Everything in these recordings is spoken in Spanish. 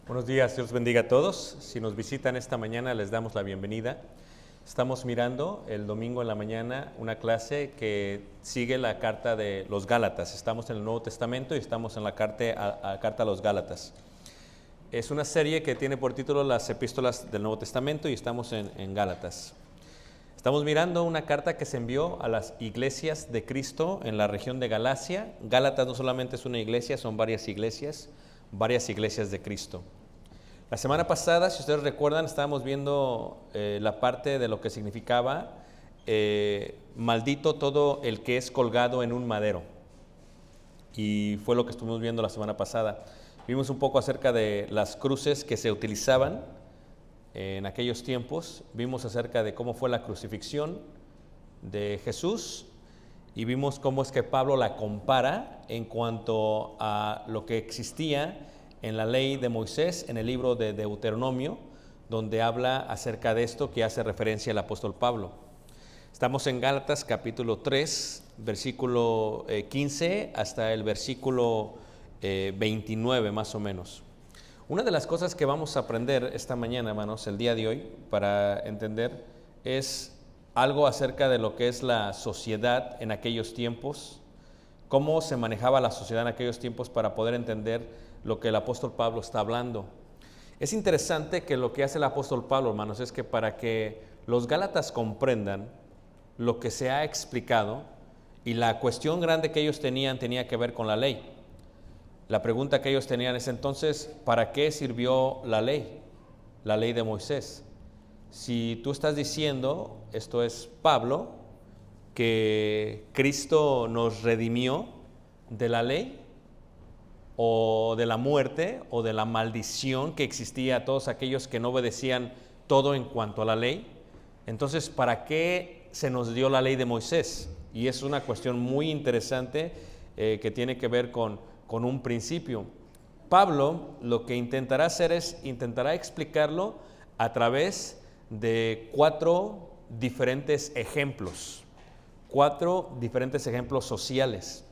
Buenos días, Dios bendiga a todos. Si nos visitan esta mañana, les damos la bienvenida. Estamos mirando el domingo en la mañana una clase que sigue la carta de los Gálatas. Estamos en el Nuevo Testamento y estamos en la carta a los Gálatas. Es una serie que tiene por título las epístolas del Nuevo Testamento y estamos en Gálatas. Estamos mirando una carta que se envió a las iglesias de Cristo en la región de Galacia. Gálatas no solamente es una iglesia, son varias iglesias de Cristo. La semana pasada, si ustedes recuerdan, estábamos viendo la parte de lo que significaba maldito todo el que es colgado en un madero. Y fue lo que estuvimos viendo la semana pasada. Vimos un poco acerca de las cruces que se utilizaban en aquellos tiempos. Vimos acerca de cómo fue la crucifixión de Jesús y vimos cómo es que Pablo la compara en cuanto a lo que existía en la ley de Moisés, en el libro de Deuteronomio, donde habla acerca de esto que hace referencia el apóstol Pablo. Estamos en Gálatas capítulo 3, versículo 15 hasta el versículo 29 más o menos. Una de las cosas que vamos a aprender esta mañana, hermanos, el día de hoy, para entender, es algo acerca de lo que es la sociedad en aquellos tiempos, cómo se manejaba la sociedad en aquellos tiempos para poder entender lo que el apóstol Pablo está hablando. Es interesante que lo que hace el apóstol Pablo, hermanos, es que para que los gálatas comprendan lo que se ha explicado y la cuestión grande que ellos tenían tenía que ver con la ley. La pregunta que ellos tenían es entonces, ¿para qué sirvió la ley de Moisés? Si tú estás diciendo, esto es Pablo, que Cristo nos redimió de la ley o de la muerte o de la maldición que existía a todos aquellos que no obedecían todo en cuanto a la ley, entonces ¿para qué se nos dio la ley de Moisés? Y es una cuestión muy interesante que tiene que ver con un principio. Pablo lo que intentará hacer es intentará explicarlo a través de cuatro diferentes ejemplos sociales.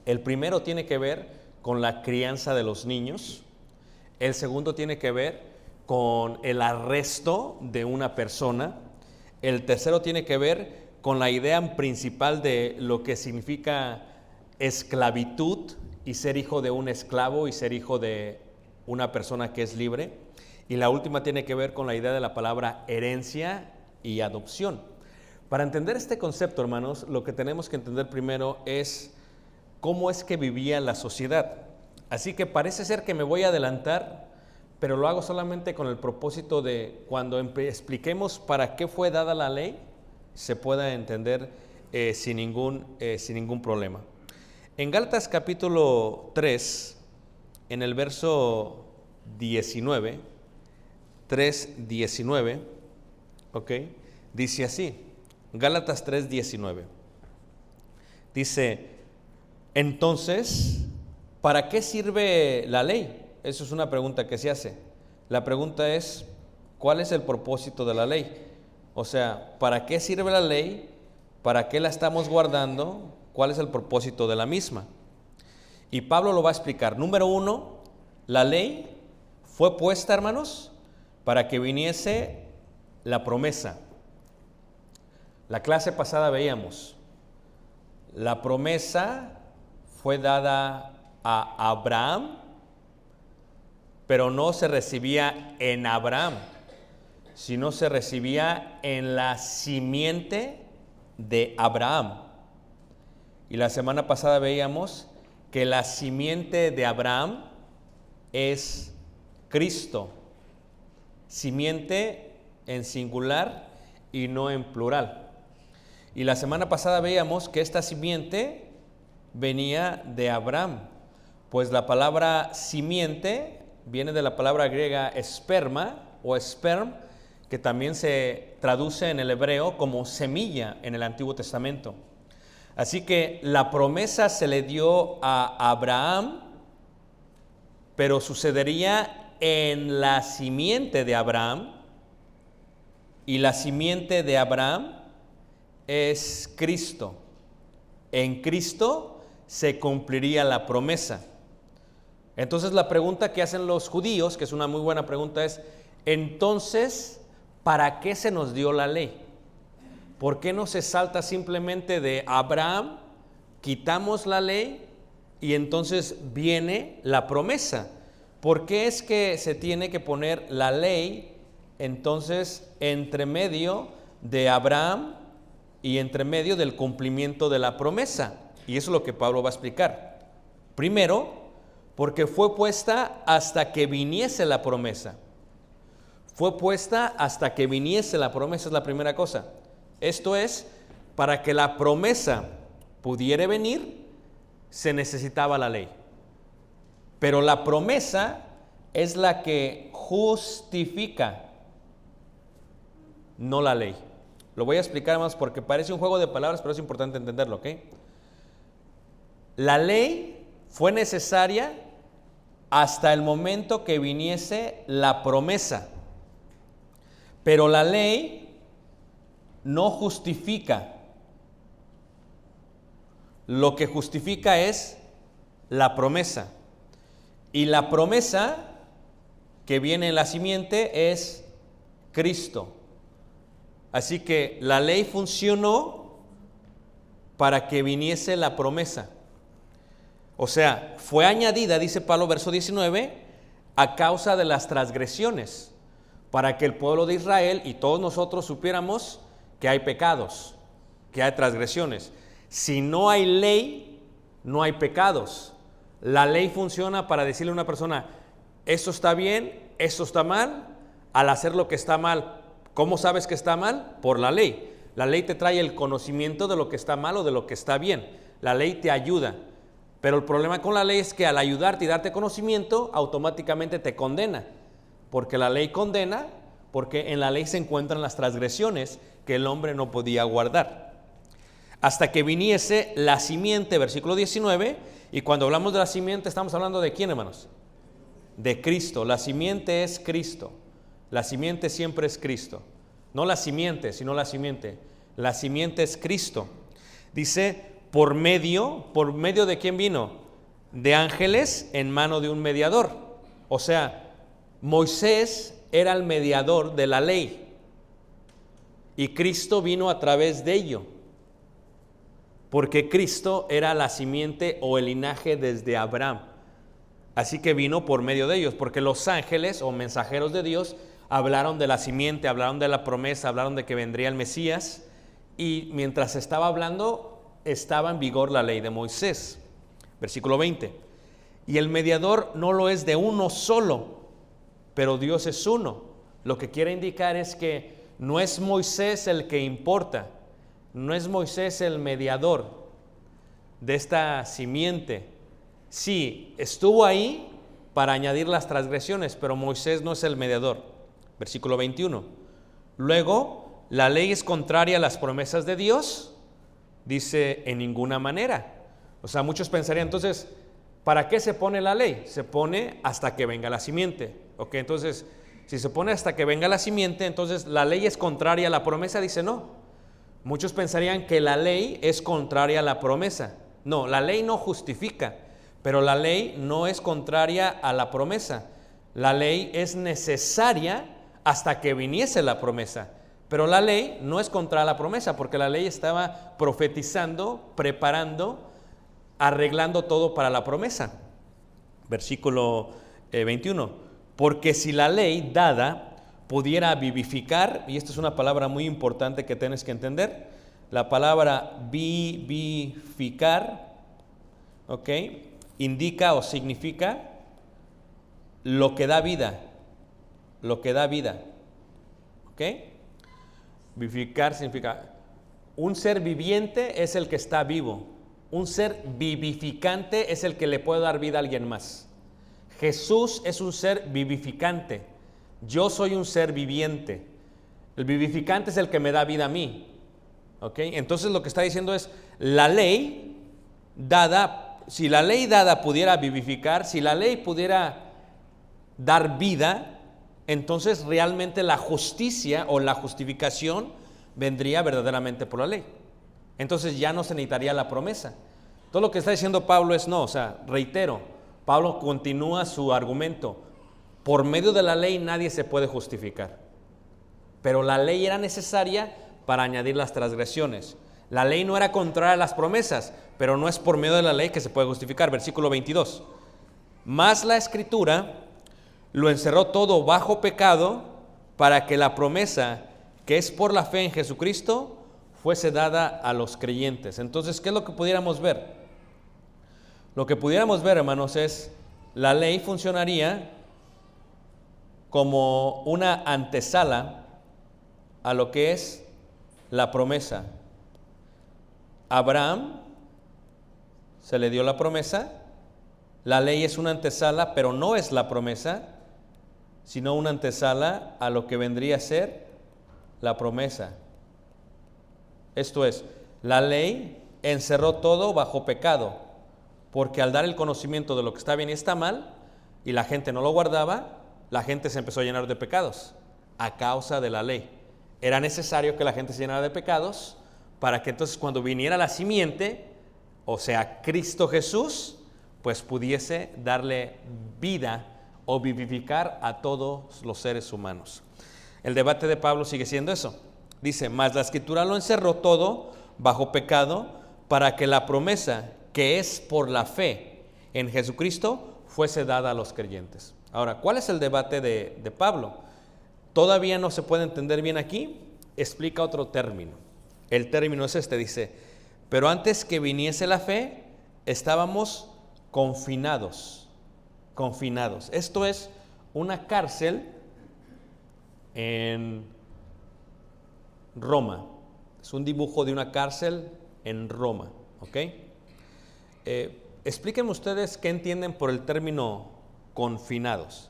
El primero tiene que ver con la crianza de los niños. El segundo tiene que ver con el arresto de una persona. El tercero tiene que ver con la idea principal de lo que significa esclavitud y ser hijo de un esclavo y ser hijo de una persona que es libre. Y la última tiene que ver con la idea de la palabra herencia y adopción. Para entender este concepto, hermanos, lo que tenemos que entender primero es cómo es que vivía la sociedad. Así que parece ser que me voy a adelantar, pero lo hago solamente con el propósito de cuando expliquemos para qué fue dada la ley, se pueda entender sin ningún problema. En Gálatas capítulo 3, en el verso 19, 3:19, ¿ok? Dice así, Gálatas 3:19. Dice, entonces, ¿para qué sirve la ley? Eso es una pregunta que se hace. La pregunta es, ¿cuál es el propósito de la ley? O sea, ¿para qué sirve la ley? ¿Para qué la estamos guardando? ¿Cuál es el propósito de la misma? Y Pablo lo va a explicar. Número uno, la ley fue puesta, hermanos, para que viniese la promesa. La clase pasada veíamos, la promesa fue dada a Abraham, pero no se recibía en Abraham, sino se recibía en la simiente de Abraham. Y la semana pasada veíamos que la simiente de Abraham es Cristo, simiente en singular y no en plural. Y la semana pasada veíamos que esta simiente venía de Abraham, pues la palabra simiente viene de la palabra griega esperma o sperm, que también se traduce en el hebreo como semilla en el Antiguo Testamento. Así que la promesa se le dio a Abraham, pero sucedería en la simiente de Abraham, y la simiente de Abraham es Cristo. En Cristo se cumpliría la promesa. Entonces la pregunta que hacen los judíos, que es una muy buena pregunta, es, entonces, ¿para qué se nos dio la ley? ¿Por qué no se salta simplemente de Abraham, quitamos la ley y entonces viene la promesa? ¿Por qué es que se tiene que poner la ley entonces entre medio de Abraham y entre medio del cumplimiento de la promesa? Y eso es lo que Pablo va a explicar. Primero, porque fue puesta hasta que viniese la promesa. Fue puesta hasta que viniese la promesa, es la primera cosa. Esto es, para que la promesa pudiera venir, se necesitaba la ley. Pero la promesa es la que justifica, no la ley. Lo voy a explicar más porque parece un juego de palabras, pero es importante entenderlo, ¿ok? La ley fue necesaria hasta el momento que viniese la promesa. Pero la ley no justifica. Lo que justifica es la promesa. Y la promesa que viene en la simiente es Cristo. Así que la ley funcionó para que viniese la promesa. O sea, fue añadida, dice Pablo, verso 19, a causa de las transgresiones, para que el pueblo de Israel y todos nosotros supiéramos que hay pecados, que hay transgresiones. Si no hay ley, no hay pecados. La ley funciona para decirle a una persona, esto está bien, esto está mal. Al hacer lo que está mal, ¿cómo sabes que está mal? Por la ley. La ley te trae el conocimiento de lo que está mal o de lo que está bien. La ley te ayuda. Pero el problema con la ley es que al ayudarte y darte conocimiento, automáticamente te condena. Porque la ley condena, porque en la ley se encuentran las transgresiones que el hombre no podía guardar. Hasta que viniese la simiente, versículo 19, y cuando hablamos de la simiente estamos hablando de ¿quién, hermanos? De Cristo. La simiente es Cristo. La simiente siempre es Cristo. No la simiente, sino la simiente. La simiente es Cristo. Dice, ¿por medio de quién vino? De ángeles en mano de un mediador. O sea, Moisés era el mediador de la ley y Cristo vino a través de ello, porque Cristo era la simiente o el linaje desde Abraham. Así que vino por medio de ellos, porque los ángeles o mensajeros de Dios hablaron de la simiente, hablaron de la promesa, hablaron de que vendría el Mesías, y mientras estaba hablando, estaba en vigor la ley de Moisés. Versículo 20. Y el mediador no lo es de uno solo, pero Dios es uno. Lo que quiere indicar es que no es Moisés el que importa, no es Moisés el mediador de esta simiente. Sí, estuvo ahí para añadir las transgresiones, pero Moisés no es el mediador. Versículo 21. Luego, ¿la ley es contraria a las promesas de Dios? Dice, en ninguna manera. O sea, muchos pensarían, entonces, ¿para qué se pone la ley? Se pone hasta que venga la simiente. Ok, entonces, si se pone hasta que venga la simiente, entonces la ley es contraria a la promesa. Dice, no. Muchos pensarían que la ley es contraria a la promesa. No, la ley no justifica, pero la ley no es contraria a la promesa. La ley es necesaria hasta que viniese la promesa. Pero la ley no es contra la promesa, porque la ley estaba profetizando, preparando, arreglando todo para la promesa. Versículo 21. Porque si la ley dada pudiera vivificar, y esta es una palabra muy importante que tienes que entender, la palabra vivificar, ¿ok?, indica o significa lo que da vida, lo que da vida, ¿ok? Vivificar significa, un ser viviente es el que está vivo, un ser vivificante es el que le puede dar vida a alguien más. Jesús es un ser vivificante, yo soy un ser viviente, el vivificante es el que me da vida a mí, ¿ok? Entonces lo que está diciendo es, la ley dada, si la ley dada pudiera vivificar, si la ley pudiera dar vida, entonces realmente la justicia o la justificación vendría verdaderamente por la ley. Entonces ya no se necesitaría la promesa. Todo lo que está diciendo Pablo es no, o sea, reitero, Pablo continúa su argumento. Por medio de la ley nadie se puede justificar, pero la ley era necesaria para añadir las transgresiones. La ley no era contraria a las promesas, pero no es por medio de la ley que se puede justificar. Versículo 22. Mas la Escritura lo encerró todo bajo pecado, para que la promesa que es por la fe en Jesucristo fuese dada a los creyentes. Entonces, ¿qué es lo que pudiéramos ver? Lo que pudiéramos ver, hermanos, es la ley funcionaría como una antesala a lo que es la promesa. Abraham se le dio la promesa. La ley es una antesala, pero no es la promesa, sino una antesala a lo que vendría a ser la promesa. Esto es, la ley encerró todo bajo pecado, porque al dar el conocimiento de lo que está bien y está mal, y la gente no lo guardaba, la gente se empezó a llenar de pecados a causa de la ley. Era necesario que la gente se llenara de pecados para que entonces cuando viniera la simiente, o sea, Cristo Jesús, pues pudiese darle vida o vivificar a todos los seres humanos. El debate de Pablo sigue siendo eso. Dice, mas la Escritura lo encerró todo bajo pecado, para que la promesa que es por la fe en Jesucristo fuese dada a los creyentes. Ahora, ¿cuál es el debate de Pablo? Todavía no se puede entender bien aquí. Explica otro término. El término es este, dice, pero antes que viniese la fe, estábamos confinados. Esto es una cárcel en Roma. Es un dibujo de una cárcel en Roma, ¿ok? Explíquenme ustedes qué entienden por el término confinados.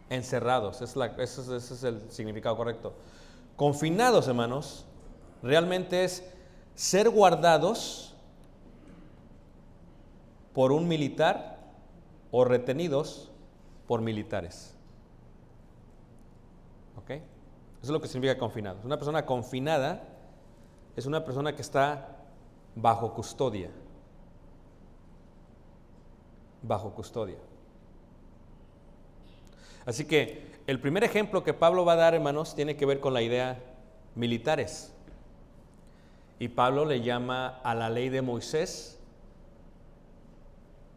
Encerrados, ese es el significado correcto. Confinados, hermanos, realmente es ser guardados por un militar o retenidos por militares. ¿Ok? Eso es lo que significa confinados. Una persona confinada es una persona que está bajo custodia. Bajo custodia. Así que el primer ejemplo que Pablo va a dar, hermanos, tiene que ver con la idea militares. Y Pablo le llama a la ley de Moisés,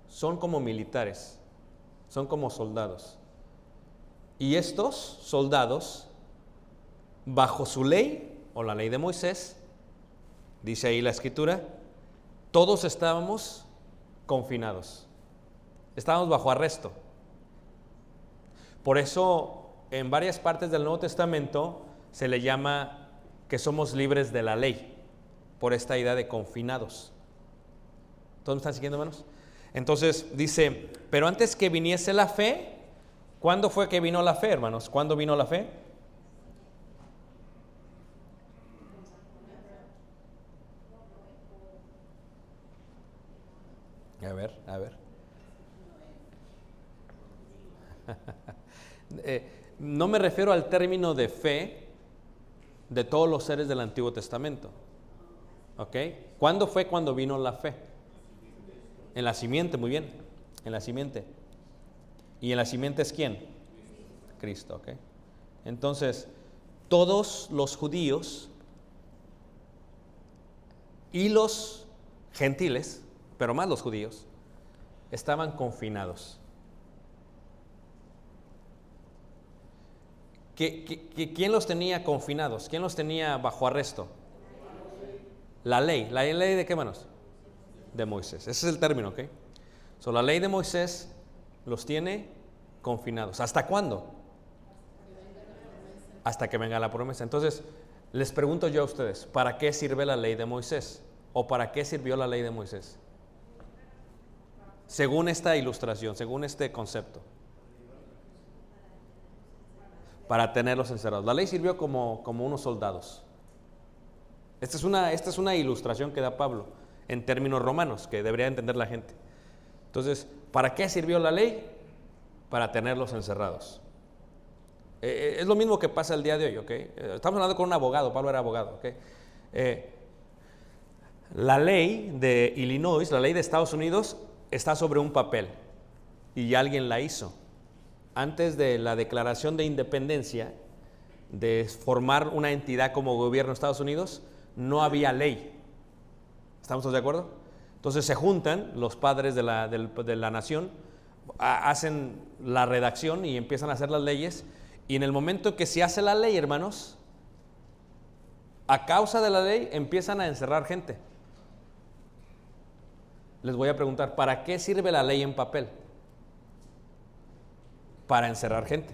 son como militares, son como soldados. Y estos soldados, bajo su ley, o la ley de Moisés, dice ahí la Escritura, todos estábamos confinados, estábamos bajo arresto. Por eso, en varias partes del Nuevo Testamento se le llama que somos libres de la ley, por esta idea de confinados. ¿Todos me están siguiendo, hermanos? Entonces dice, pero antes que viniese la fe, ¿cuándo fue que vino la fe, hermanos? ¿Cuándo vino la fe? A ver. No me refiero al término de fe de todos los seres del Antiguo Testamento. ¿Ok? ¿Cuándo fue cuando vino la fe? En la simiente, muy bien. En la simiente. ¿Y en la simiente es quién? Cristo, ¿ok? Entonces, todos los judíos y los gentiles, pero más los judíos, estaban confinados. ¿Quién los tenía confinados? ¿Quién los tenía bajo arresto? La ley. ¿La ley de qué, manos? De Moisés. Ese es el término, ¿ok? So, la ley de Moisés los tiene confinados. ¿Hasta cuándo? Hasta que venga la promesa. Entonces, les pregunto yo a ustedes, ¿para qué sirve la ley de Moisés? ¿O para qué sirvió la ley de Moisés? Según esta ilustración, según este concepto. Para tenerlos encerrados. La ley sirvió como unos soldados. Esta es una ilustración que da Pablo en términos romanos, que debería entender la gente. Entonces, ¿para qué sirvió la ley? Para tenerlos encerrados. Es lo mismo que pasa el día de hoy, ¿ok? Estamos hablando con un abogado, Pablo era abogado, ¿ok? La ley de Illinois, la ley de Estados Unidos, está sobre un papel y alguien la hizo. Antes de la declaración de independencia, de formar una entidad como gobierno de Estados Unidos, no había ley. ¿Estamos todos de acuerdo? Entonces se juntan los padres de la nación, hacen la redacción y empiezan a hacer las leyes, y en el momento que se hace la ley, hermanos, a causa de la ley empiezan a encerrar gente. Les voy a preguntar, ¿para qué sirve la ley en papel? Para encerrar gente,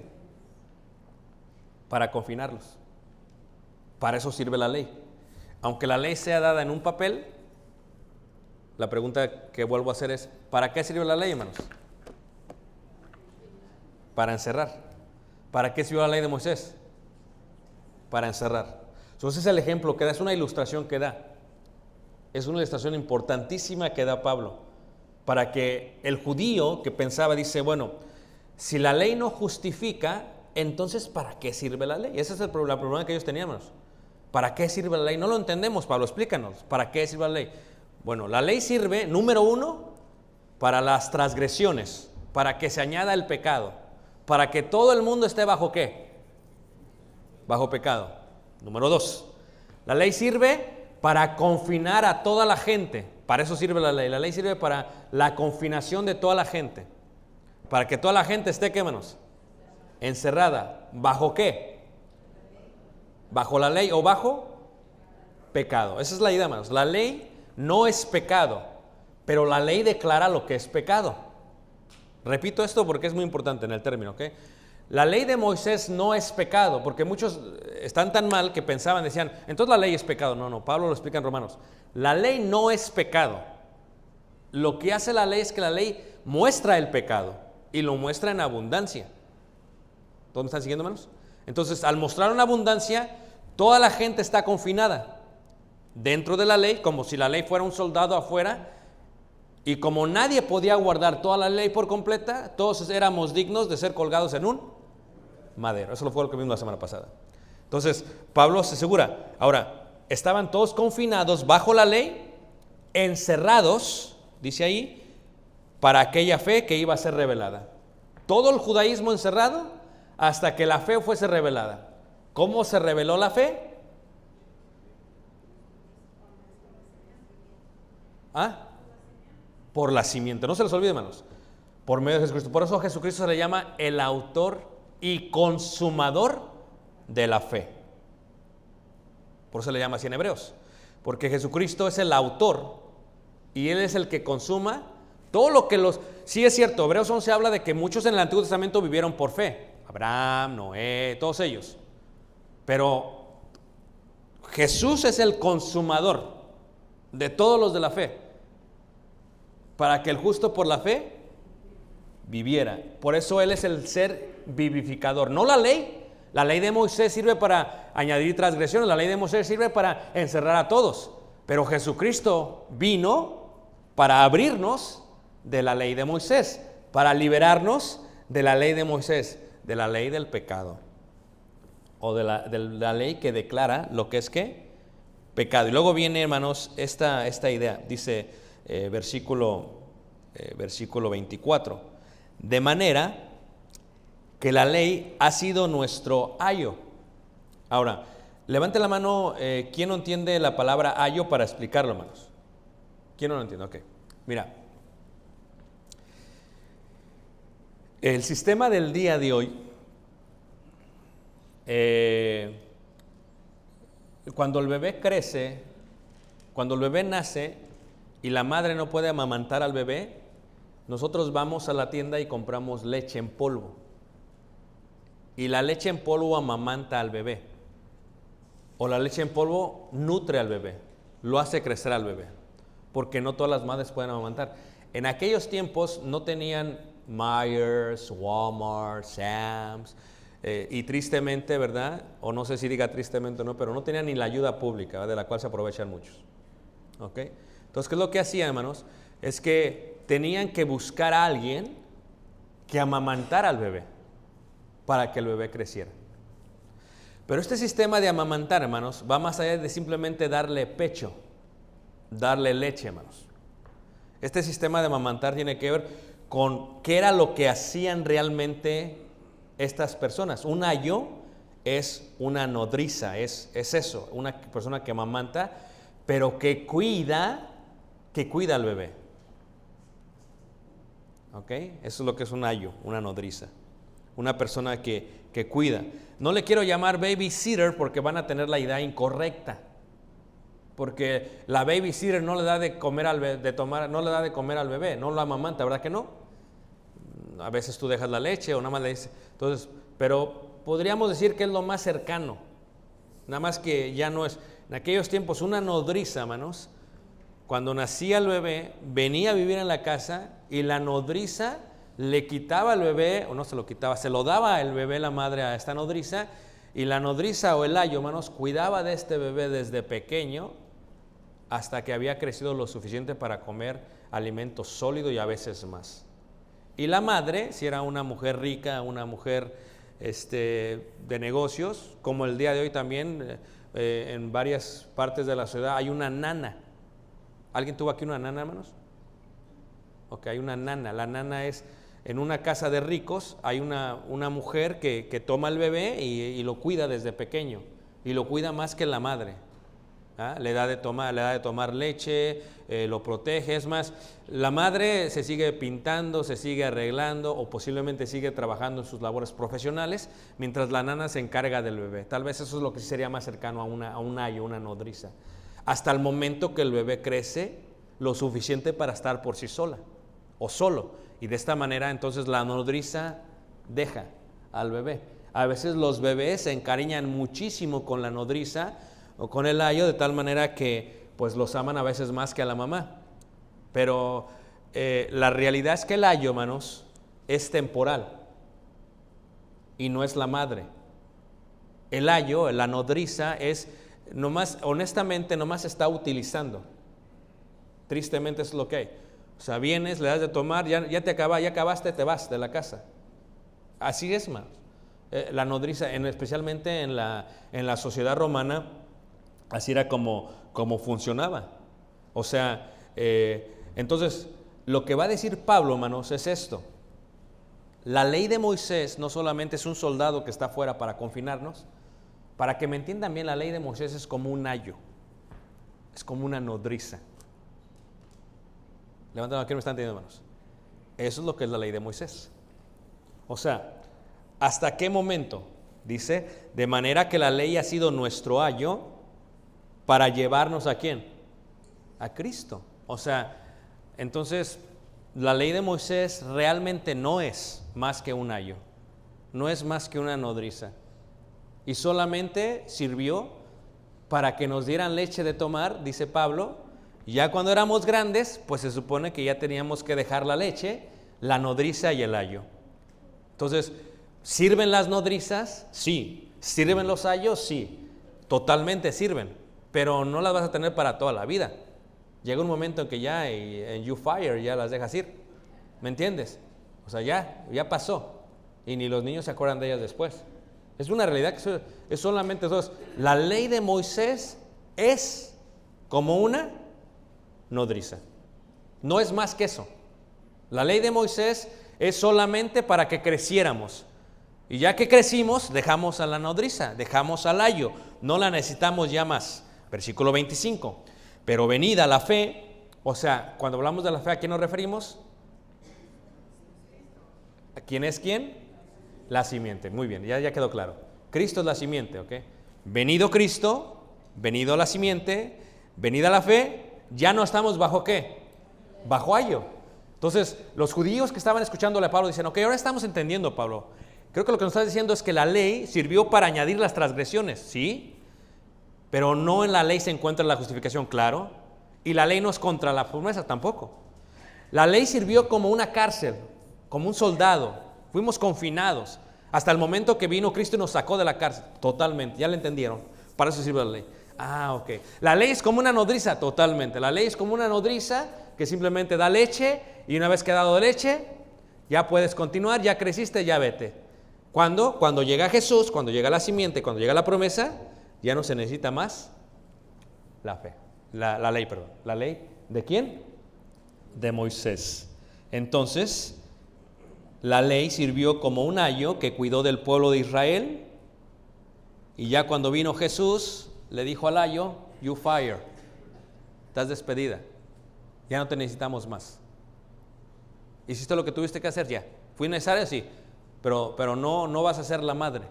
para confinarlos. Para eso sirve la ley. Aunque la ley sea dada en un papel, la pregunta que vuelvo a hacer es, ¿para qué sirve la ley, hermanos? Para encerrar. ¿Para qué sirvió la ley de Moisés? Para encerrar. Entonces es el ejemplo que da, es una ilustración que da. Es una ilustración importantísima que da Pablo, para que el judío que pensaba, dice, bueno, si la ley no justifica, entonces ¿para qué sirve la ley? Ese es la problema que ellos tenían, hermanos. ¿Para qué sirve la ley? No lo entendemos, Pablo, explícanos, ¿para qué sirve la ley? Bueno, la ley sirve, número uno, para las transgresiones, para que se añada el pecado, para que todo el mundo esté bajo ¿qué? Bajo pecado. Número dos, la ley sirve para confinar a toda la gente. Para eso sirve la ley. La ley sirve para la confinación de toda la gente. Para que toda la gente esté, ¿qué, hermanos? Encerrada. ¿Bajo qué? ¿Bajo la ley o bajo pecado? Esa es la idea, hermanos. La ley no es pecado, pero la ley declara lo que es pecado. Repito esto porque es muy importante en el término, ¿ok? La ley de Moisés no es pecado, porque muchos están tan mal que pensaban, decían, entonces la ley es pecado. No, Pablo lo explica en Romanos. La ley no es pecado. Lo que hace la ley es que la ley muestra el pecado y lo muestra en abundancia. ¿Todos me están siguiendo, hermanos? Entonces, al mostrar una abundancia, toda la gente está confinada dentro de la ley, como si la ley fuera un soldado afuera, y como nadie podía guardar toda la ley por completa, todos éramos dignos de ser colgados en un madero. Eso fue lo que vimos la semana pasada. Entonces, Pablo se asegura, ahora, estaban todos confinados bajo la ley, encerrados, dice ahí, para aquella fe que iba a ser revelada. Todo el judaísmo encerrado hasta que la fe fuese revelada. ¿Cómo se reveló la fe? Por la simiente. No se les olvide, hermanos. Por medio de Jesucristo. Por eso a Jesucristo se le llama el autor y consumador de la fe. Por eso se le llama así en Hebreos. Porque Jesucristo es el autor y Él es el que consuma todo lo que los... Sí es cierto, Hebreos 11 habla de que muchos en el Antiguo Testamento vivieron por fe. Abraham, Noé, todos ellos. Pero Jesús es el consumador de todos los de la fe, para que el justo por la fe viviera. Por eso Él es el ser vivificador, no la ley. La ley de Moisés sirve para añadir transgresiones, la ley de Moisés sirve para encerrar a todos, pero Jesucristo vino para abrirnos de la ley de Moisés, para liberarnos de la ley de Moisés, de la ley del pecado, o de la ley que declara lo que es ¿qué? Pecado. Y luego viene, hermanos, esta idea, dice versículo 24, de manera que la ley ha sido nuestro ayo. Ahora, levante la mano, ¿quién no entiende la palabra ayo para explicarlo, hermanos? ¿Quién no lo entiende? Ok, mira, el sistema del día de hoy, cuando el bebé crece, cuando el bebé nace y la madre no puede amamantar al bebé, nosotros vamos a la tienda y compramos leche en polvo. Y la leche en polvo amamanta al bebé. O la leche en polvo nutre al bebé, lo hace crecer al bebé, porque no todas las madres pueden amamantar. En aquellos tiempos no tenían Myers, Walmart, Sam's, y tristemente, ¿verdad? O no sé si diga tristemente o no, pero no tenían ni la ayuda pública, ¿verdad? De la cual se aprovechan muchos. ¿Ok? Entonces, ¿qué es lo que hacían, hermanos? Es que tenían que buscar a alguien que amamantara al bebé para que el bebé creciera. Pero este sistema de amamantar, hermanos, va más allá de simplemente darle pecho. darle leche, hermanos. Este sistema de amamantar tiene que ver con qué era lo que hacían realmente estas personas. Un ayo es una nodriza, es eso, una persona que amamanta, pero que cuida al bebé. ¿Ok? Eso es lo que es un ayo, una nodriza. Una persona que cuida. No le quiero llamar babysitter porque van a tener la idea incorrecta. Porque la babysitter no le da de comer al bebé, no lo amamanta, ¿verdad que no? A veces tú dejas la leche o nada más le dices. Entonces, pero podríamos decir que es lo más cercano. Nada más que ya no es. En aquellos tiempos, una nodriza, hermanos, cuando nacía el bebé, venía a vivir en la casa y la nodriza le quitaba al bebé, o no se lo quitaba, se lo daba el bebé la madre a esta nodriza, y la nodriza o el ayo, hermanos, cuidaba de este bebé desde pequeño hasta que había crecido lo suficiente para comer alimento sólido y a veces más. Y la madre, si era una mujer rica, una mujer de negocios, como el día de hoy también, en varias partes de la ciudad hay una nana. ¿Alguien tuvo aquí una nana, hermanos? Ok, hay una nana. La nana es, en una casa de ricos, hay una mujer que toma al bebé y lo cuida desde pequeño. Y lo cuida más que la madre. Le da de tomar leche, lo protege. Es más, la madre se sigue pintando, se sigue arreglando o posiblemente sigue trabajando en sus labores profesionales, mientras la nana se encarga del bebé. Tal vez eso es lo que sería más cercano a un ayo, una nodriza. Hasta el momento que el bebé crece lo suficiente para estar por sí sola o solo. Y de esta manera entonces la nodriza deja al bebé. A veces los bebés se encariñan muchísimo con la nodriza o con el ayo, de tal manera que pues los aman a veces más que a la mamá. Pero la realidad es que el ayo, hermanos, es temporal y no es la madre. El ayo, la nodriza, es honestamente nomás está utilizando. Tristemente es lo que hay. O sea, vienes, le das de tomar, ya acabaste, te vas de la casa. Así es, hermanos. La nodriza, especialmente en la sociedad romana, así era como funcionaba. O sea, entonces, lo que va a decir Pablo, hermanos, es esto. La ley de Moisés no solamente es un soldado que está afuera para confinarnos. Para que me entiendan bien, la ley de Moisés es como un ayo. Es como una nodriza. Levanten la mano, ¿quién me están entendiendo, hermanos? Eso es lo que es la ley de Moisés. O sea, ¿hasta qué momento? Dice, de manera que la ley ha sido nuestro ayo para llevarnos ¿a quién? A Cristo. O sea, entonces, la ley de Moisés realmente no es más que un ayo. No es más que una nodriza. Y solamente sirvió para que nos dieran leche de tomar, dice Pablo. Ya cuando éramos grandes, pues se supone que ya teníamos que dejar la leche, la nodriza y el ayo. Entonces, ¿sirven las nodrizas? Sí. ¿Sirven los ayos? Sí. Totalmente sirven, pero no las vas a tener para toda la vida. Llega un momento en que ya en you fire ya las dejas ir. ¿Me entiendes? O sea, ya pasó. Y ni los niños se acuerdan de ellas después. Es una realidad que es solamente dos. La ley de Moisés es como una nodriza. No es más que eso. La ley de Moisés es solamente para que creciéramos. Y ya que crecimos, dejamos a la nodriza, dejamos al ayo. No la necesitamos ya más. Versículo 25. Pero venida la fe, o sea, cuando hablamos de la fe, ¿a quién nos referimos? ¿A quién es quién? La simiente. Muy bien, ya quedó claro. Cristo es la simiente, ¿ok? Venido Cristo, venido la simiente, venida la fe, ya no estamos bajo ¿qué? Bajo ayo. Entonces, los judíos que estaban escuchándole a Pablo dicen, ok, ahora estamos entendiendo, Pablo. Creo que lo que nos está diciendo es que la ley sirvió para añadir las transgresiones, ¿sí? Pero no en la ley se encuentra la justificación, claro. Y la ley no es contra la promesa tampoco. La ley sirvió como una cárcel, como un soldado. Fuimos confinados hasta el momento que vino Cristo y nos sacó de la cárcel. Totalmente, ya lo entendieron. Para eso sirve la ley. Ok. La ley es como una nodriza, totalmente. La ley es como una nodriza que simplemente da leche y una vez que ha dado leche, ya puedes continuar, ya creciste, ya vete. Cuando llega Jesús, cuando llega la simiente, cuando llega la promesa, ya no se necesita más la fe. La ley, perdón. ¿La ley de quién? De Moisés. Entonces, la ley sirvió como un ayo que cuidó del pueblo de Israel, y ya cuando vino Jesús, le dijo al ayo, you fire, estás despedida, ya no te necesitamos más. Hiciste lo que tuviste que hacer ya. ¿Fue necesario? Sí, pero no vas a ser la madre.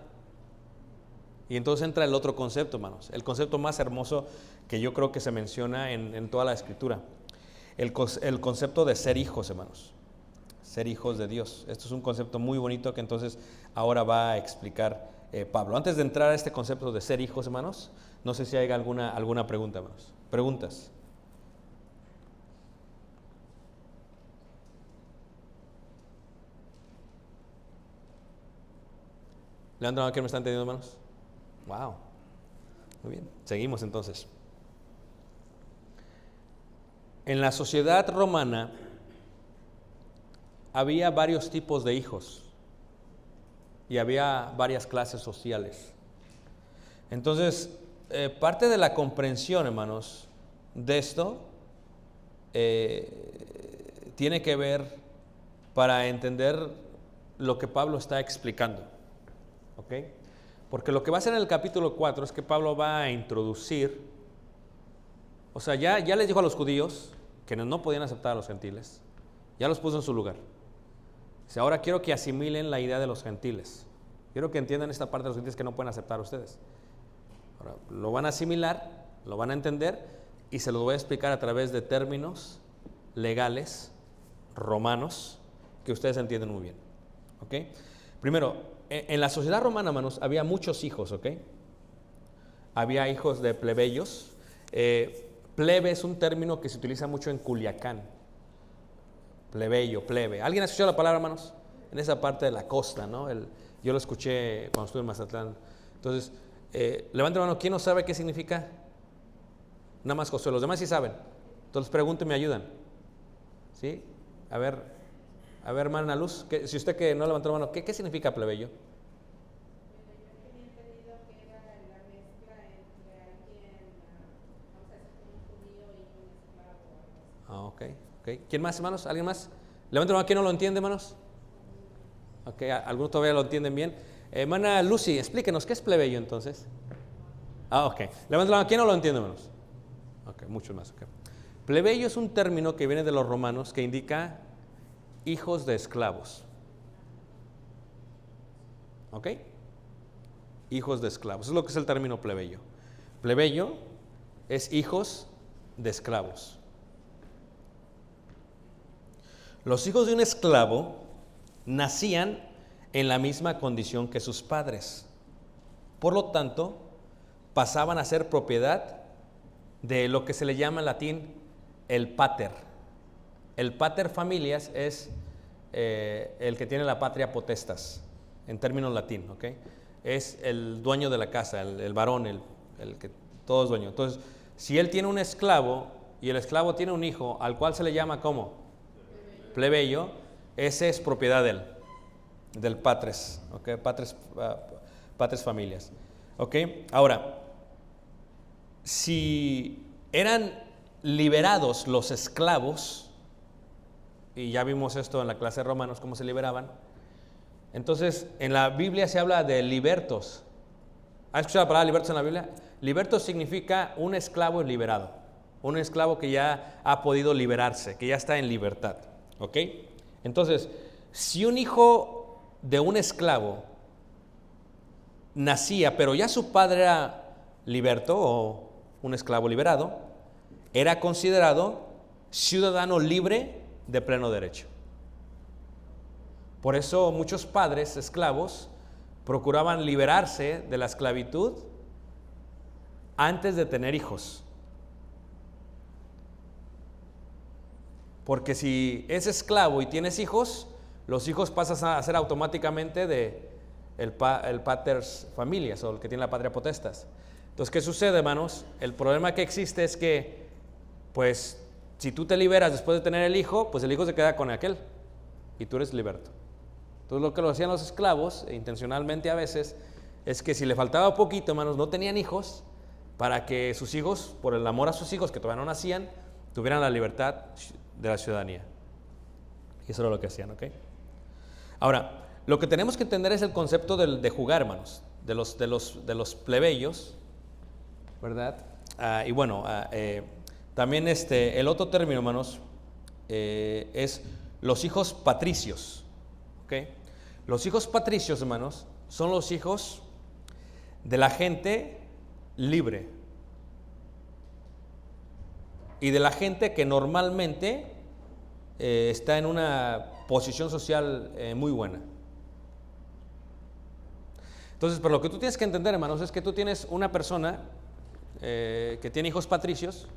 Y entonces entra el otro concepto, hermanos, el concepto más hermoso que yo creo que se menciona en toda la Escritura, el concepto de ser hijos, hermanos, ser hijos de Dios. Esto es un concepto muy bonito que entonces ahora va a explicar Pablo. Antes de entrar a este concepto de ser hijos, hermanos, no sé si hay alguna pregunta, hermanos. ¿Preguntas? Levanten la mano que me están entendiendo, hermanos. Wow. Muy bien. Seguimos entonces. En la sociedad romana había varios tipos de hijos y había varias clases sociales. Entonces, parte de la comprensión, hermanos, de esto tiene que ver para entender lo que Pablo está explicando. ¿Ok? Porque lo que va a hacer en el capítulo 4 es que Pablo va a introducir, o sea, ya les dijo a los judíos que no podían aceptar a los gentiles, ya los puso en su lugar. Dice, ahora quiero que asimilen la idea de los gentiles, quiero que entiendan esta parte de los gentiles que no pueden aceptar a ustedes. Ahora, lo van a asimilar, lo van a entender, y se los voy a explicar a través de términos legales romanos que ustedes entienden muy bien. ¿Ok? Primero, en la sociedad romana, hermanos, había muchos hijos, ¿ok? Había hijos de plebeyos. Plebe es un término que se utiliza mucho en Culiacán. Plebeyo, plebe. ¿Alguien ha escuchado la palabra, hermanos? En esa parte de la costa, ¿no? Yo lo escuché cuando estuve en Mazatlán. Entonces, levanten la mano, ¿quién no sabe qué significa? Nada más Josué, los demás sí saben. Entonces pregunto y me ayudan. ¿Sí? A ver, hermana Luz, si usted que no levantó la mano, ¿qué significa plebeyo? Ok. ¿Quién más, hermanos? ¿Alguien más? Levanten la mano, ¿quién no lo entiende, hermanos? Ok, algunos todavía lo entienden bien. Hermana Lucy, explíquenos, ¿qué es plebeyo entonces? Ok. Levanten la mano, ¿quién no lo entiende, hermanos? Ok, muchos más. Okay. Plebeyo es un término que viene de los romanos que indica hijos de esclavos. ¿Ok? Hijos de esclavos. Eso es lo que es el término plebeyo. Plebeyo es hijos de esclavos. Los hijos de un esclavo nacían en la misma condición que sus padres. Por lo tanto, pasaban a ser propiedad de lo que se le llama en latín el pater. El pater familias es el que tiene la patria potestas, en términos latín, ¿ok? Es el dueño de la casa, el varón, el que todo es dueño. Entonces, si él tiene un esclavo y el esclavo tiene un hijo al cual se le llama ¿cómo? Plebeyo, ese es propiedad del patres, ¿ok? Patres familias, ¿ok? Ahora, si eran liberados los esclavos, y ya vimos esto en la clase de Romanos, cómo se liberaban, entonces en la Biblia se habla de libertos. ¿Has escuchado la palabra libertos en la Biblia? Libertos significa un esclavo liberado, un esclavo que ya ha podido liberarse, que ya está en libertad, ¿ok? Entonces, si un hijo de un esclavo nacía, pero ya su padre era liberto o un esclavo liberado, era considerado ciudadano libre de pleno derecho. Por eso muchos padres esclavos procuraban liberarse de la esclavitud antes de tener hijos. Porque si es esclavo y tienes hijos, los hijos pasan a ser automáticamente de el paters familias, o el que tiene la patria potestas. Entonces, ¿qué sucede, hermanos? El problema que existe es que, pues, si tú te liberas después de tener el hijo, pues el hijo se queda con aquel y tú eres liberto. Entonces, lo que lo hacían los esclavos, intencionalmente a veces, es que si le faltaba poquito, hermanos, no tenían hijos, para que sus hijos, por el amor a sus hijos que todavía no nacían, tuvieran la libertad de la ciudadanía. Y eso era lo que hacían, ¿ok? Ahora, lo que tenemos que entender es el concepto de jugar, hermanos, de los plebeyos, ¿verdad? Y bueno, también el otro término, hermanos, es los hijos patricios, ¿ok? Los hijos patricios, hermanos, son los hijos de la gente libre y de la gente que normalmente está en una posición social muy buena. Entonces, pero lo que tú tienes que entender, hermanos, es que tú tienes una persona que tiene hijos patricios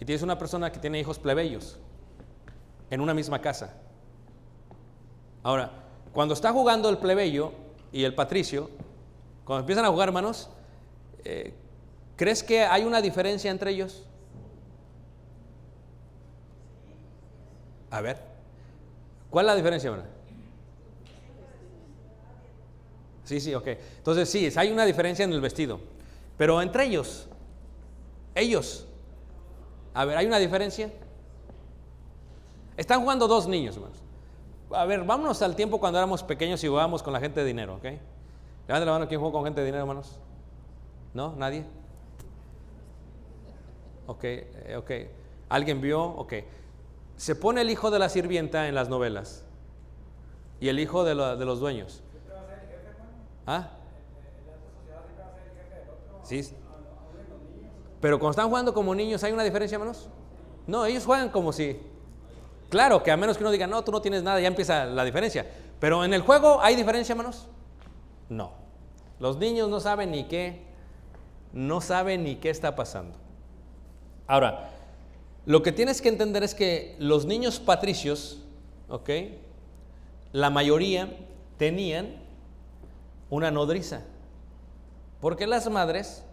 y tienes una persona que tiene hijos plebeyos en una misma casa. Ahora, cuando está jugando el plebeyo y el patricio, cuando empiezan a jugar, hermanos, ¿crees que hay una diferencia entre ellos? A ver, ¿cuál es la diferencia, hermano? Sí, ok. Entonces sí, hay una diferencia en el vestido, pero entre ellos, a ver, ¿hay una diferencia? Están jugando dos niños, hermanos. A ver, vámonos al tiempo cuando éramos pequeños y jugábamos con la gente de dinero, ¿ok? Levanten la mano, ¿quién jugó con gente de dinero, hermanos? ¿No? ¿Nadie? Ok. ¿Alguien vio? Ok. Se pone el hijo de la sirvienta en las novelas y el hijo de los dueños. ¿Ah? Sí. Pero cuando están jugando como niños, ¿hay una diferencia, hermanos? No, ellos juegan como si... Claro, que a menos que uno diga, no, tú no tienes nada, ya empieza la diferencia. Pero en el juego, ¿hay diferencia, hermanos? No. Los niños no saben ni qué está pasando. Ahora, lo que tienes que entender es que los niños patricios, ¿ok? La mayoría tenían una nodriza, porque las madres,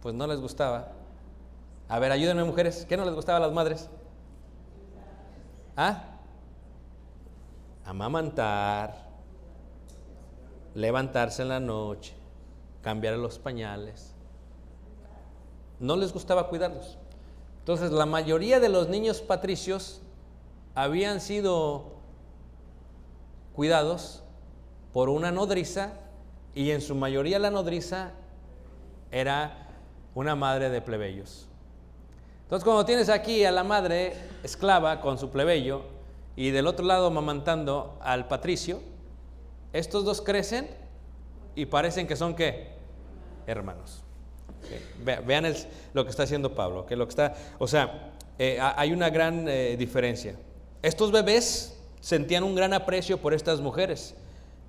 pues no les gustaba. A ver, ayúdenme, mujeres, ¿qué no les gustaba a las madres? Amamantar, levantarse en la noche, cambiar los pañales. No les gustaba cuidarlos. Entonces, la mayoría de los niños patricios habían sido cuidados por una nodriza, y en su mayoría la nodriza era una madre de plebeyos. Entonces, cuando tienes aquí a la madre esclava con su plebeyo y del otro lado amamantando al patricio, estos dos crecen y parecen que son ¿qué? Hermanos. Vean lo que está haciendo Pablo, que hay una gran diferencia. Estos bebés sentían un gran aprecio por estas mujeres,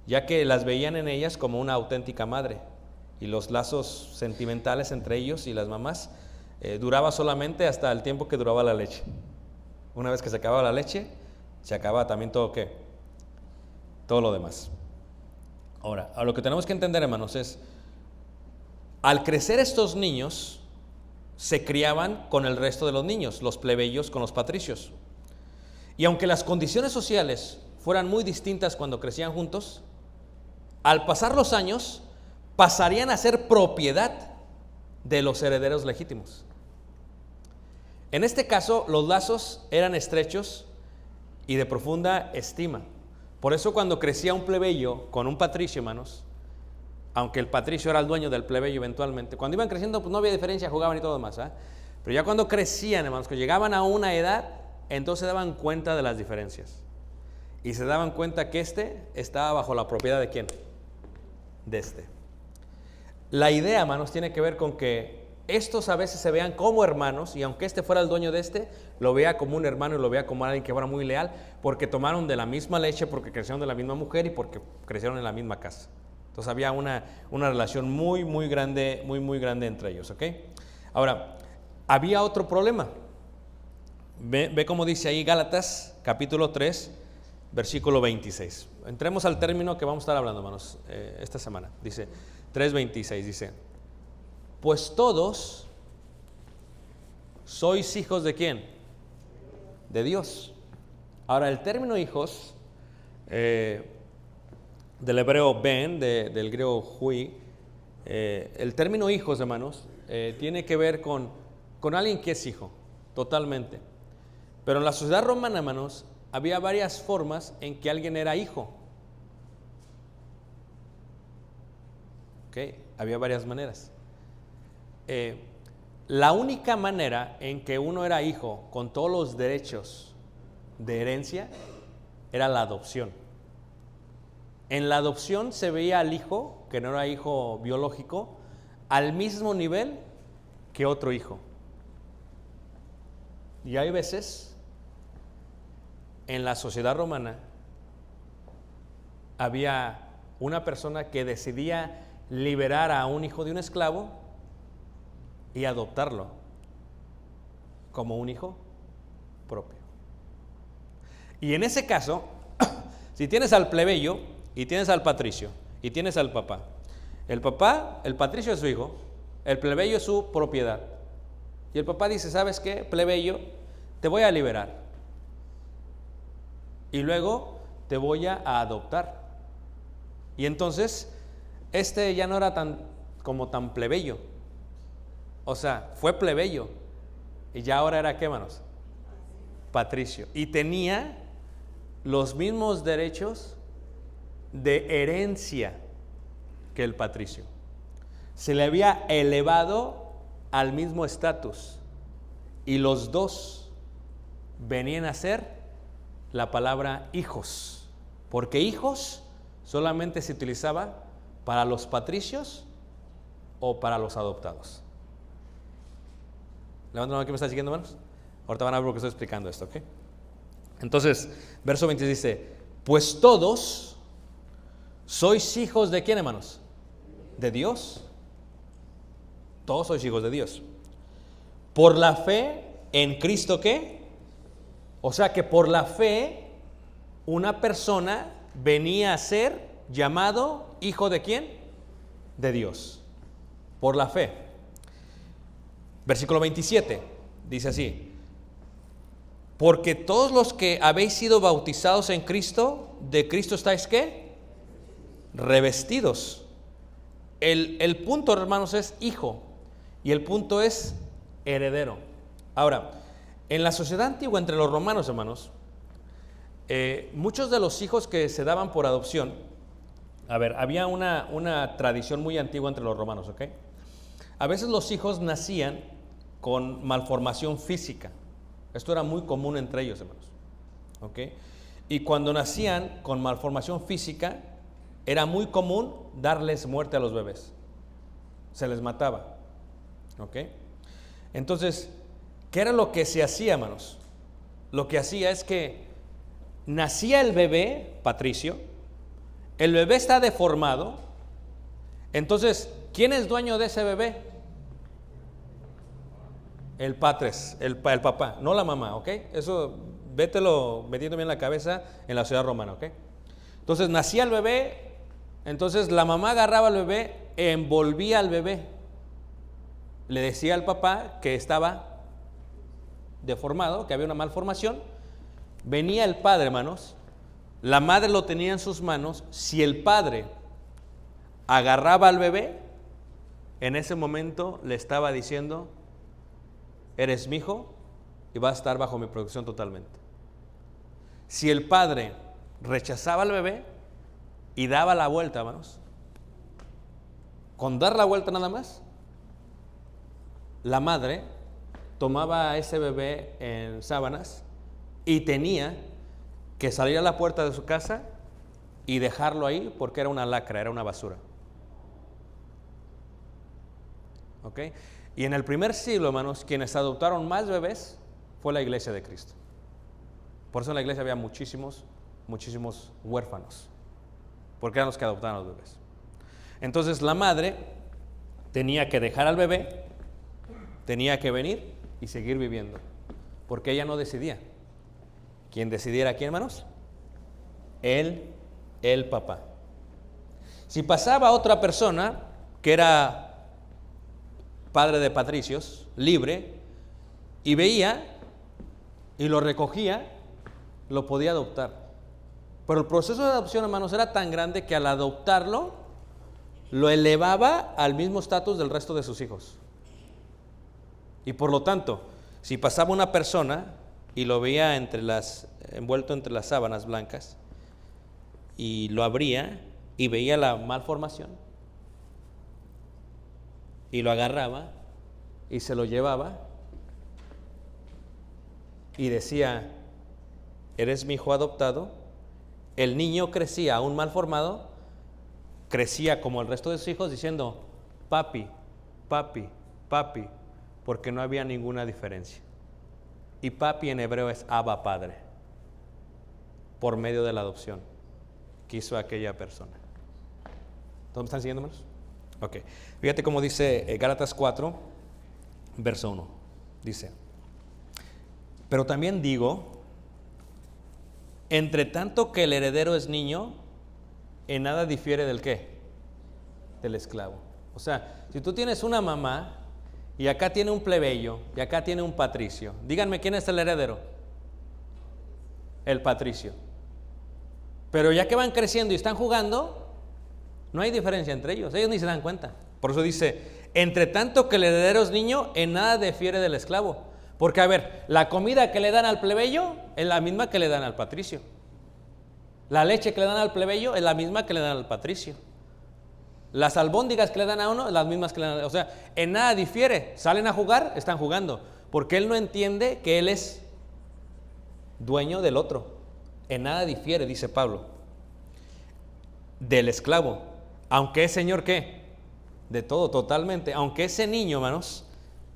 ya que las veían en ellas como una auténtica madre, y los lazos sentimentales entre ellos y las mamás duraba solamente hasta el tiempo que duraba la leche. Una vez que se acababa la leche, se acababa también todo lo demás. Ahora, lo que tenemos que entender, hermanos, es al crecer estos niños se criaban con el resto de los niños, los plebeyos con los patricios. Y aunque las condiciones sociales fueran muy distintas cuando crecían juntos, al pasar los años pasarían a ser propiedad de los herederos legítimos. En este caso, los lazos eran estrechos y de profunda estima. Por eso cuando crecía un plebeyo con un patricio, hermanos, aunque el patricio era el dueño del plebeyo eventualmente, cuando iban creciendo pues no había diferencia, jugaban y todo demás, pero ya cuando crecían, hermanos, que llegaban a una edad, entonces se daban cuenta de las diferencias y se daban cuenta que estaba bajo la propiedad ¿de quién? De La idea, hermanos, tiene que ver con que estos a veces se vean como hermanos, y aunque fuera el dueño de lo vea como un hermano y lo vea como alguien que fuera muy leal, porque tomaron de la misma leche, porque crecieron de la misma mujer y porque crecieron en la misma casa. Entonces había una relación muy, muy grande, muy grande entre ellos, ¿ok? Ahora, había otro problema. Ve cómo dice ahí Gálatas, capítulo 3, versículo 26. Entremos al término que vamos a estar hablando, hermanos, esta semana. Dice 3:26, dice: pues todos sois hijos ¿de quién? De Dios. Ahora, el término hijos, del hebreo ben, del griego hui, El término hijos, hermanos, tiene que ver con alguien que es hijo, totalmente. Pero en la sociedad romana, hermanos, había varias formas en que alguien era hijo. Había varias maneras. La única manera en que uno era hijo con todos los derechos de herencia era la adopción. En la adopción se veía al hijo, que no era hijo biológico, al mismo nivel que otro hijo. Y hay veces en la sociedad romana había una persona que decidía liberar a un hijo de un esclavo y adoptarlo como un hijo propio. Y en ese caso, si tienes al plebeyo y tienes al patricio y tienes al papá, el patricio es su hijo, el plebeyo es su propiedad. Y el papá dice, ¿sabes qué, plebeyo? Te voy a liberar y luego te voy a adoptar. Y entonces ya no era tan plebeyo. O sea, fue plebeyo y ya ahora era, ¿qué, hermanos? Patricio. Y tenía los mismos derechos de herencia que el patricio. Se le había elevado al mismo estatus y los dos venían a ser la palabra hijos, porque hijos solamente se utilizaba para los patricios o para los adoptados. Levanten la mano que me está siguiendo, hermanos. Ahorita van a ver por qué estoy explicando esto, ¿ok? Entonces, verso 20 dice, pues todos sois hijos de ¿quién, hermanos? De Dios. Todos sois hijos de Dios. Por la fe en Cristo, ¿qué? O sea que por la fe una persona venía a ser llamado hijo de ¿quién? De Dios. Por la fe. Versículo 27 dice así: porque todos los que habéis sido bautizados en Cristo, de Cristo estáis ¿qué? Revestidos. El punto, hermanos, es hijo y el punto es heredero. Ahora, en la sociedad antigua entre los romanos, hermanos, muchos de los hijos que se daban por adopción, había una tradición muy antigua entre los romanos, ¿ok? A veces los hijos nacían con malformación física. Esto era muy común entre ellos, hermanos, ¿ok? Y cuando nacían con malformación física, era muy común darles muerte a los bebés. Se les mataba, ¿ok? Entonces, ¿qué era lo que se hacía, hermanos? Lo que hacía es que nacía el bebé, Patricio, el bebé está deformado, entonces, ¿quién es dueño de ese bebé? El patres, el papá, no la mamá, ¿ok? Eso, vételo metiendo bien en la cabeza en la sociedad romana, ¿ok? Entonces, nacía el bebé, entonces la mamá agarraba al bebé, envolvía al bebé, le decía al papá que estaba deformado, que había una malformación, venía el padre, hermanos, la madre lo tenía en sus manos, si el padre agarraba al bebé, en ese momento le estaba diciendo: eres mi hijo y vas a estar bajo mi protección totalmente. Si el padre rechazaba al bebé y daba la vuelta, hermanos, con dar la vuelta nada más, la madre tomaba a ese bebé en sábanas y tenía que salir a la puerta de su casa y dejarlo ahí porque era una lacra, era una basura. ¿Ok? Y en el primer siglo, hermanos, quienes adoptaron más bebés fue la iglesia de Cristo. Por eso en la iglesia había muchísimos huérfanos, porque eran los que adoptaban a los bebés. Entonces la madre tenía que dejar al bebé, tenía que venir y seguir viviendo, porque ella no decidía. ¿Quién decidiera aquí, hermanos? El papá. Si pasaba otra persona que era padre de patricios, libre, y veía y lo recogía, lo podía adoptar. Pero el proceso de adopción, hermanos, era tan grande que al adoptarlo, lo elevaba al mismo estatus del resto de sus hijos. Y por lo tanto, si pasaba una persona y lo veía envuelto entre las sábanas blancas, y lo abría y veía la malformación, y lo agarraba y se lo llevaba y decía: eres mi hijo adoptado. El niño crecía aún mal formado, crecía como el resto de sus hijos diciendo: papi, papi, papi, porque no había ninguna diferencia. Y papi en hebreo es Abba, Padre, por medio de la adopción que hizo aquella persona. ¿Todos me están siguiendo, hermanos? Ok, fíjate cómo dice Gálatas 4, verso 1. Dice: pero también digo, entre tanto que el heredero es niño, en nada difiere del ¿qué? Del esclavo. O sea, si tú tienes una mamá y acá tiene un plebeyo y acá tiene un patricio, díganme, ¿quién es el heredero? El patricio. Pero ya que van creciendo y están jugando, no hay diferencia entre ellos ni se dan cuenta. Por eso dice: entre tanto que el heredero es niño, en nada difiere del esclavo. Porque, a ver, la comida que le dan al plebeyo es la misma que le dan al patricio. La leche que le dan al plebeyo es la misma que le dan al patricio. Las albóndigas que le dan a uno, las mismas que le dan. O sea, en nada difiere. Salen a jugar, están jugando. Porque él no entiende que él es dueño del otro. En nada difiere, dice Pablo, del esclavo. Aunque es señor, ¿qué? De todo, totalmente. Aunque ese niño, hermanos,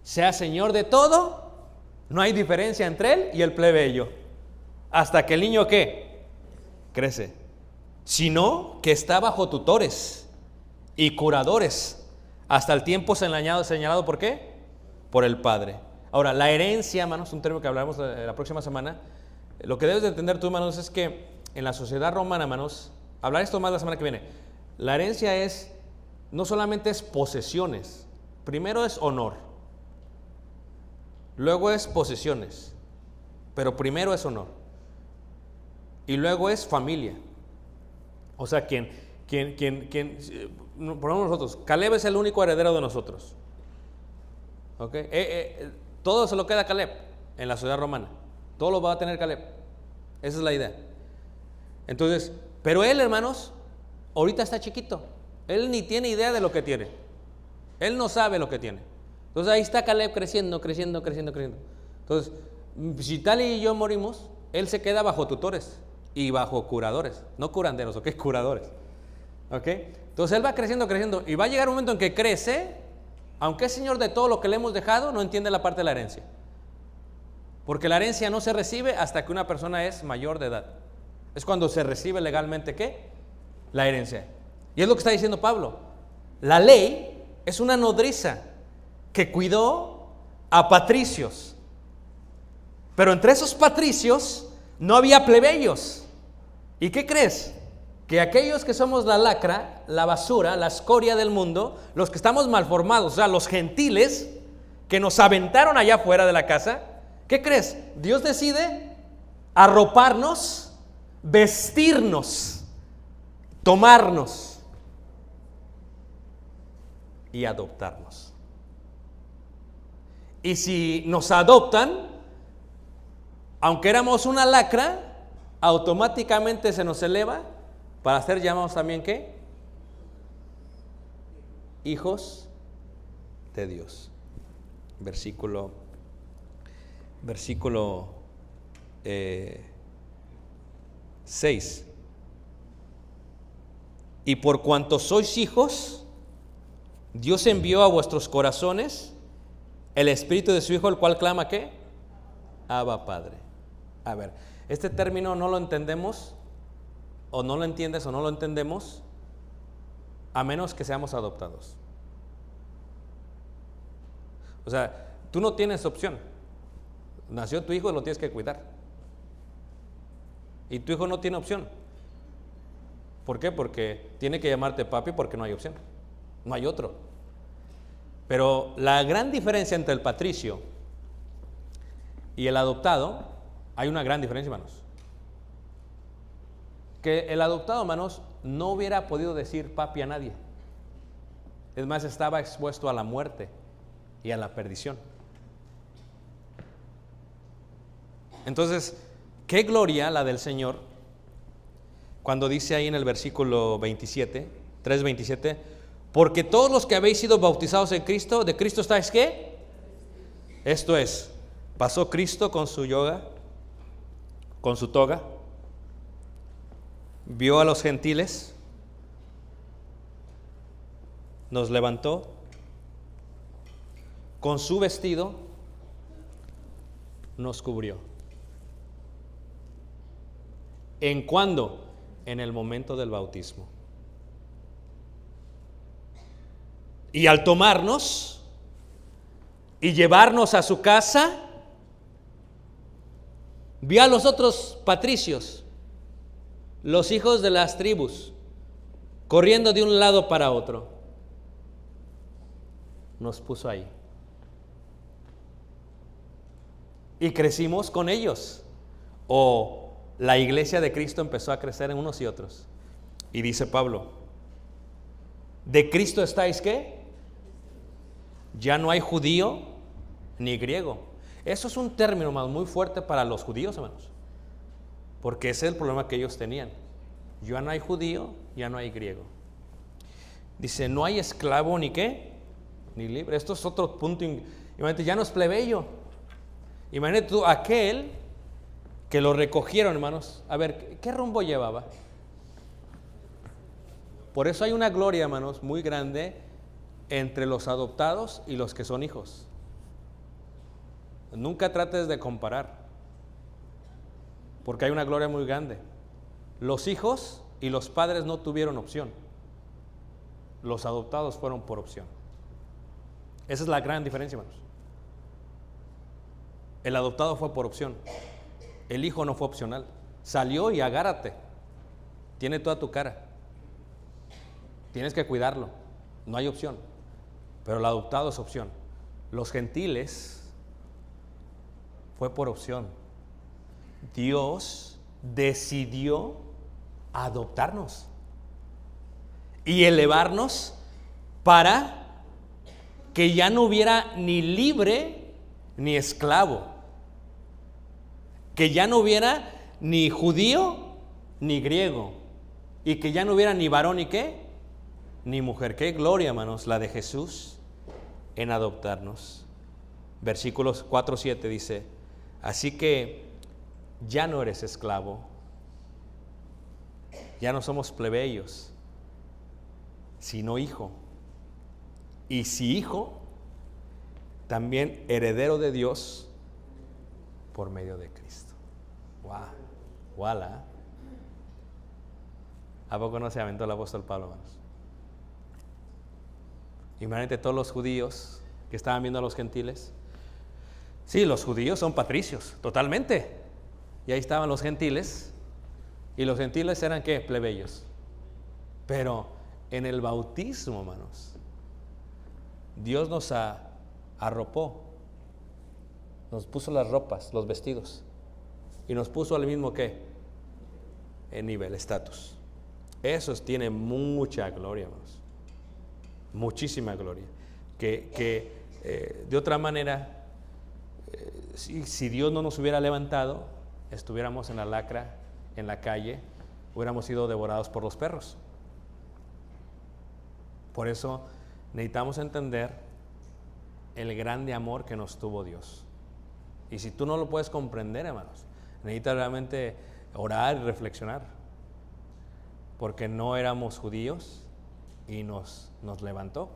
sea señor de todo, no hay diferencia entre él y el plebeyo. Hasta que el niño, ¿qué? Crece. Sino que está bajo tutores y curadores hasta el tiempo señalado, ¿por qué? Por el Padre. Ahora, la herencia, hermanos, un término que hablaremos la próxima semana. Lo que debes de entender tú, hermanos, es que en la sociedad romana, hermanos, hablar esto más la semana que viene. La herencia no solamente es posesiones. Primero es honor. Luego es posesiones. Pero primero es honor. Y luego es familia. O sea, por ejemplo, nosotros, Caleb es el único heredero de nosotros. ¿Ok? Todo se lo queda a Caleb en la sociedad romana. Todo lo va a tener Caleb. Esa es la idea. Entonces, pero él, hermanos, ahorita está chiquito. Él ni tiene idea de lo que tiene. Él no sabe lo que tiene. Entonces ahí está Caleb creciendo. Entonces, si Tali y yo morimos, él se queda bajo tutores y bajo curadores. No curanderos, ¿ok? Curadores. ¿Ok? Entonces él va creciendo y va a llegar un momento en que crece, aunque es señor de todo lo que le hemos dejado, no entiende la parte de la herencia. Porque la herencia no se recibe hasta que una persona es mayor de edad. Es cuando se recibe legalmente, ¿qué? La herencia. Y es lo que está diciendo Pablo. La ley es una nodriza que cuidó a patricios. Pero entre esos patricios no había plebeyos. ¿Y qué crees? Que aquellos que somos la lacra, la basura, la escoria del mundo, los que estamos mal formados, o sea, los gentiles que nos aventaron allá afuera de la casa, ¿qué crees? Dios decide arroparnos, vestirnos, tomarnos y adoptarnos. Y si nos adoptan, aunque éramos una lacra, automáticamente se nos eleva para ser llamados también, ¿qué? Hijos de Dios. Versículo 6. Y por cuanto sois hijos, Dios envió a vuestros corazones el Espíritu de su Hijo, el cual clama, ¿qué? Abba, Padre. A ver, este término no lo entendemos, o no lo entiendes o no lo entendemos, a menos que seamos adoptados. O sea, tú no tienes opción. Nació tu hijo y lo tienes que cuidar. Y tu hijo no tiene opción. ¿Por qué? Porque tiene que llamarte papi, porque no hay opción. No hay otro. Pero la gran diferencia entre el patricio y el adoptado, hay una gran diferencia, hermanos. Que el adoptado, hermanos, no hubiera podido decir papi a nadie. Es más, estaba expuesto a la muerte y a la perdición. Entonces, qué gloria la del Señor cuando dice ahí en el versículo 27, 3:27, porque todos los que habéis sido bautizados en Cristo, ¿de Cristo estáis qué? Esto es, pasó Cristo con su yoga, con su toga, vio a los gentiles, nos levantó, con su vestido nos cubrió. ¿En cuándo? En el momento del bautismo. Y al tomarnos y llevarnos a su casa, vio a los otros patricios, los hijos de las tribus, corriendo de un lado para otro. Nos puso ahí. Y crecimos con ellos. O la iglesia de Cristo empezó a crecer en unos y otros. Y dice Pablo, ¿de Cristo estáis qué? Ya no hay judío ni griego. Eso es un término muy fuerte para los judíos, hermanos, porque ese es el problema que ellos tenían. Ya no hay judío, ya no hay griego. Dice, no hay esclavo ni qué, ni libre. Esto es otro punto. Imagínate, ya no es plebeyo. Imagínate tú, aquel que lo recogieron, hermanos. A ver, ¿qué rumbo llevaba? Por eso hay una gloria, hermanos, muy grande entre los adoptados y los que son hijos. Nunca trates de comparar, porque hay una gloria muy grande. Los hijos y los padres no tuvieron opción. Los adoptados fueron por opción. Esa es la gran diferencia, hermanos. El adoptado fue por opción. El hijo no fue opcional. Salió y agárrate. Tiene toda tu cara. Tienes que cuidarlo. No hay opción. Pero el adoptado es opción. Los gentiles fue por opción. Dios decidió adoptarnos y elevarnos para que ya no hubiera ni libre ni esclavo, que ya no hubiera ni judío ni griego, y que ya no hubiera ni varón ni qué, ni mujer. Qué gloria, hermanos, la de Jesús en adoptarnos. Versículos 4-7 dice, así que ya no eres esclavo, ya no somos plebeyos, sino hijo. Y si hijo, también heredero de Dios por medio de Cristo. ¡Wow! ¡Wala! ¿A poco no se aventó el apóstol Pablo, hermanos? Imagínate todos los judíos que estaban viendo a los gentiles. Sí, los judíos son patricios, totalmente. Y ahí estaban los gentiles. Y los gentiles eran ¿qué? Plebeyos. Pero en el bautismo, hermanos, Dios nos arropó, nos puso las ropas, los vestidos, y nos puso al mismo ¿qué? En nivel, estatus. Eso tiene mucha gloria, hermanos, muchísima gloria. Que de otra manera, si Dios no nos hubiera levantado, estuviéramos en la lacra, en la calle, hubiéramos sido devorados por los perros. Por eso necesitamos entender el grande amor que nos tuvo Dios. Y si tú no lo puedes comprender, hermanos, necesitas realmente orar y reflexionar, porque no éramos judíos y nos levantó.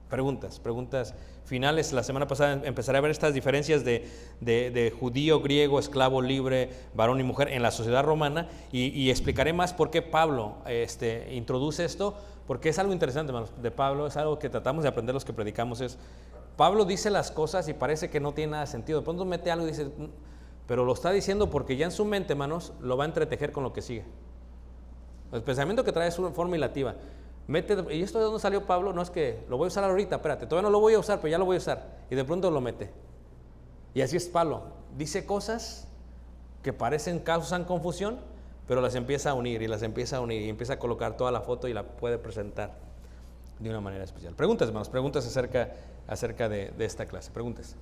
Preguntas finales. La semana pasada empezaré a ver estas diferencias de judío, griego, esclavo, libre, varón y mujer en la sociedad romana, y explicaré más por qué Pablo introduce esto, porque es algo interesante, hermanos, de Pablo. Es algo que tratamos de aprender los que predicamos. Pablo dice las cosas y parece que no tiene nada de sentido. De pronto mete algo y dice, pero lo está diciendo porque ya en su mente, hermanos, lo va a entretejer con lo que sigue. El pensamiento que trae es una forma hilativa. ¿Y esto de dónde salió Pablo? No es que lo voy a usar ahorita, espérate, todavía no lo voy a usar, pero ya lo voy a usar. Y de pronto lo mete. Y así es Pablo. Dice cosas que causan confusión, pero las empieza a unir y las empieza a unir y empieza a colocar toda la foto y la puede presentar. de una manera especial. Preguntas, hermanos, preguntas acerca de esta clase. Preguntas.